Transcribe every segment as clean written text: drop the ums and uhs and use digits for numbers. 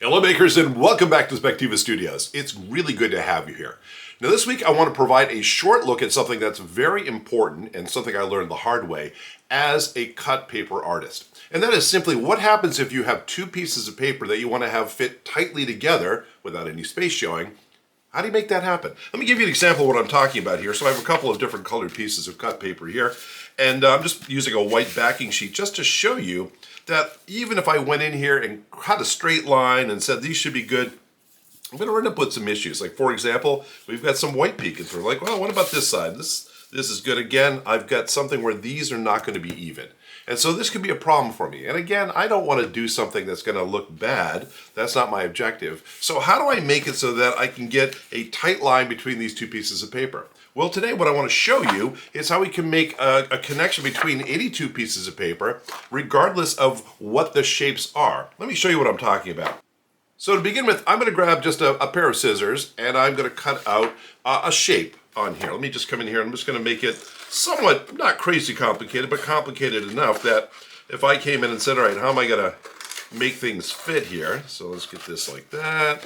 Hello makers and welcome back to Spectiva Studios. It's really good to have you here. Now this week I want to provide a short look at something that's very important and something I learned the hard way as a cut paper artist. And that is simply what happens if you have two pieces of paper that you want to have fit tightly together without any space showing. How do you make that happen? Let me give you an example of what I'm talking about here. So I have a couple of different colored pieces of cut paper here, and I'm just using a white backing sheet just to show you that even if I went in here and cut a straight line and said these should be good, I'm going to run up with some issues. Like for example, we've got some white peeking through. Like, well, what about this side? This is good. Again, I've got something where these are not going to be even. And so this could be a problem for me. And again, I don't want to do something that's going to look bad. That's not my objective. So how do I make it so that I can get a tight line between these two pieces of paper? Well, today what I want to show you is how we can make a connection between any two pieces of paper, regardless of what the shapes are. Let me show you what I'm talking about. So to begin with, I'm going to grab just a pair of scissors and I'm going to cut out a shape on here. Let me just come in here and I'm just going to make it somewhat, not crazy complicated, but complicated enough that if I came in and said, all right, how am I going to make things fit here? So let's get this like that.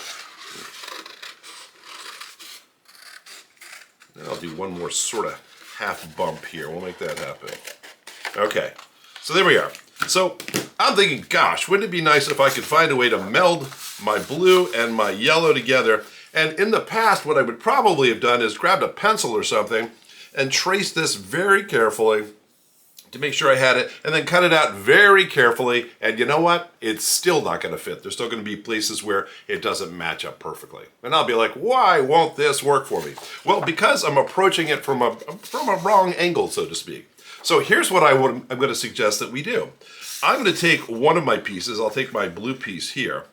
And I'll do one more sort of half bump here. We'll make that happen. Okay, so there we are. So I'm thinking, gosh, wouldn't it be nice if I could find a way to meld my blue and my yellow together? And in the past, what I would probably have done is grabbed a pencil or something and traced this very carefully to make sure I had it, and then cut it out very carefully. And you know what? It's still not going to fit. There's still going to be places where it doesn't match up perfectly. And I'll be like, why won't this work for me? Well, because I'm approaching it from a wrong angle, so to speak. So here's what I'm going to suggest that we do. I'm going to take one of my pieces. I'll take my blue piece here.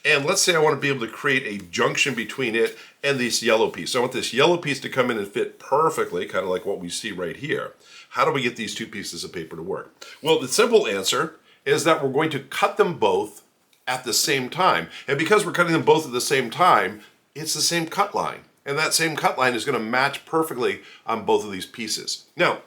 And let's say I want to be able to create a junction between it and this yellow piece. So I want this yellow piece to come in and fit perfectly, kind of like what we see right here. How do we get these two pieces of paper to work? Well, the simple answer is that we're going to cut them both at the same time. And because we're cutting them both at the same time, it's the same cut line. And that same cut line is going to match perfectly on both of these pieces. Now,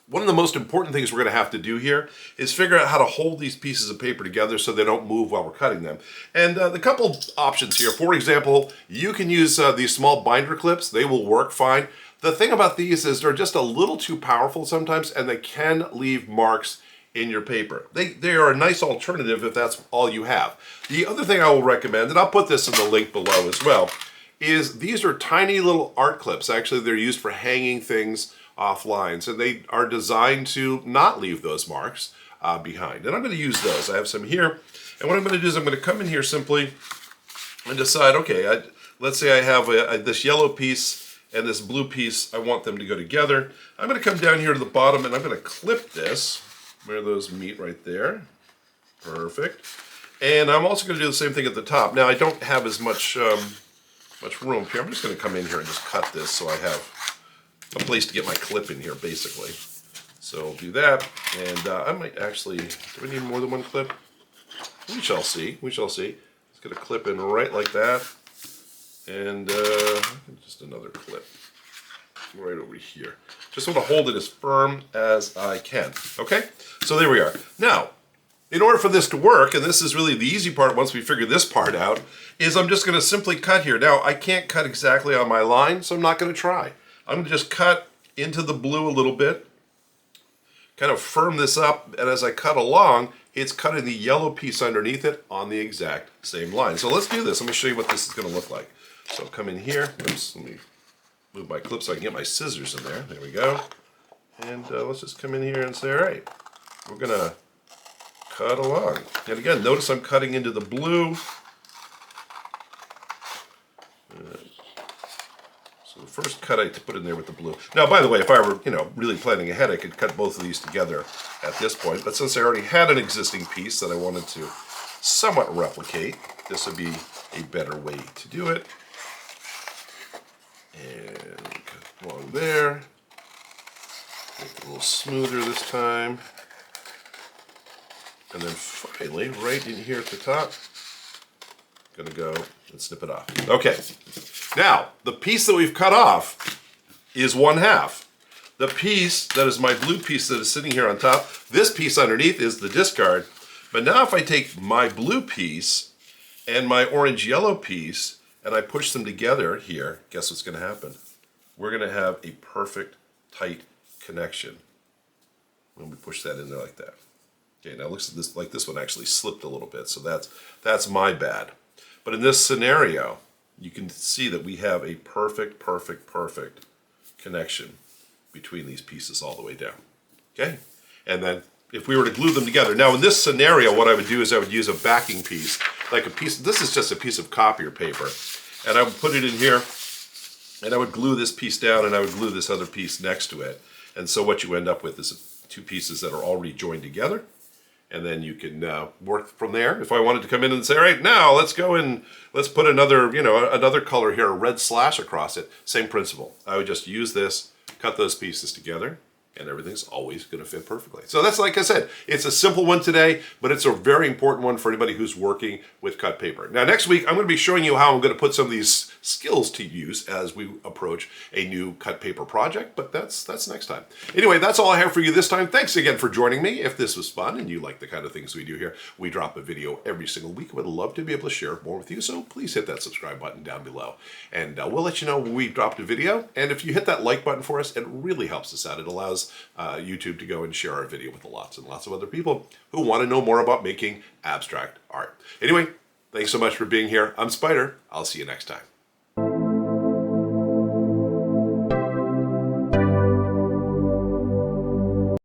one of the most important things we're going to have to do here is figure out how to hold these pieces of paper together so they don't move while we're cutting them. And the couple options here, for example, you can use these small binder clips. They will work fine. The thing about these is they're just a little too powerful sometimes, and they can leave marks in your paper. They are a nice alternative if that's all you have. The other thing I will recommend, and I'll put this in the link below as well, is these are tiny little art clips. Actually, they're used for hanging things off lines, and they are designed to not leave those marks behind. And I'm going to use those. I have some here, and what I'm going to do is I'm going to come in here simply and decide, okay, let's say I have this yellow piece and this blue piece. I want them to go together. I'm going to come down here to the bottom and I'm going to clip this where those meet right there. Perfect. And I'm also going to do the same thing at the top. Now I don't have as much room here. I'm just going to come in here and just cut this so I have a place to get my clip in here, basically. So I'll do that, and I might actually, do we need more than one clip? We shall see, we shall see. It's gonna clip in right like that, and just another clip right over here. Just want to hold it as firm as I can, okay? So there we are. Now, in order for this to work, and this is really the easy part once we figure this part out, is I'm just gonna simply cut here. Now, I can't cut exactly on my line, so I'm not gonna try. I'm going to just cut into the blue a little bit, kind of firm this up, and as I cut along, it's cutting the yellow piece underneath it on the exact same line. So let's do this. Let me show you what this is going to look like. So I'll come in here. Oops, let me move my clip so I can get my scissors in there. There we go. And let's just come in here and say, all right, we're going to cut along. And again, notice I'm cutting into the blue. So the first cut I put in there with the blue. Now, by the way, if I were, really planning ahead, I could cut both of these together at this point. But since I already had an existing piece that I wanted to somewhat replicate, this would be a better way to do it. And cut along there. Make it a little smoother this time. And then finally, right in here at the top, gonna go and snip it off. Okay. Now, the piece that we've cut off is 1/2. The piece that is my blue piece that is sitting here on top, this piece underneath is the discard. But now if I take my blue piece and my orange-yellow piece, and I push them together here, guess what's going to happen? We're going to have a perfect, tight connection when we push that in there like that. Okay, now it looks like this one actually slipped a little bit, so that's my bad. But in this scenario, you can see that we have a perfect connection between these pieces all the way down. Okay, and then if we were to glue them together, now in this scenario, what I would do is I would use a backing piece, like a piece. This is just a piece of copier paper, and I would put it in here, and I would glue this piece down, and I would glue this other piece next to it. And so what you end up with is two pieces that are already joined together. And then you can work from there. If I wanted to come in and say, all right, now let's go and let's put another, another color here, a red slash across it. Same principle. I would just use this, cut those pieces together, and everything's always going to fit perfectly. So that's, like I said, it's a simple one today, but it's a very important one for anybody who's working with cut paper. Now, next week, I'm going to be showing you how I'm going to put some of these skills to use as we approach a new cut paper project, but that's next time. Anyway, that's all I have for you this time. Thanks again for joining me. If this was fun and you like the kind of things we do here, we drop a video every single week. We'd love to be able to share more with you, so please hit that subscribe button down below. And we'll let you know when we've dropped a video. And if you hit that like button for us, it really helps us out. It allows YouTube to go and share our video with lots and lots of other people who want to know more about making abstract art. Anyway, thanks so much for being here. I'm Spider. I'll see you next time.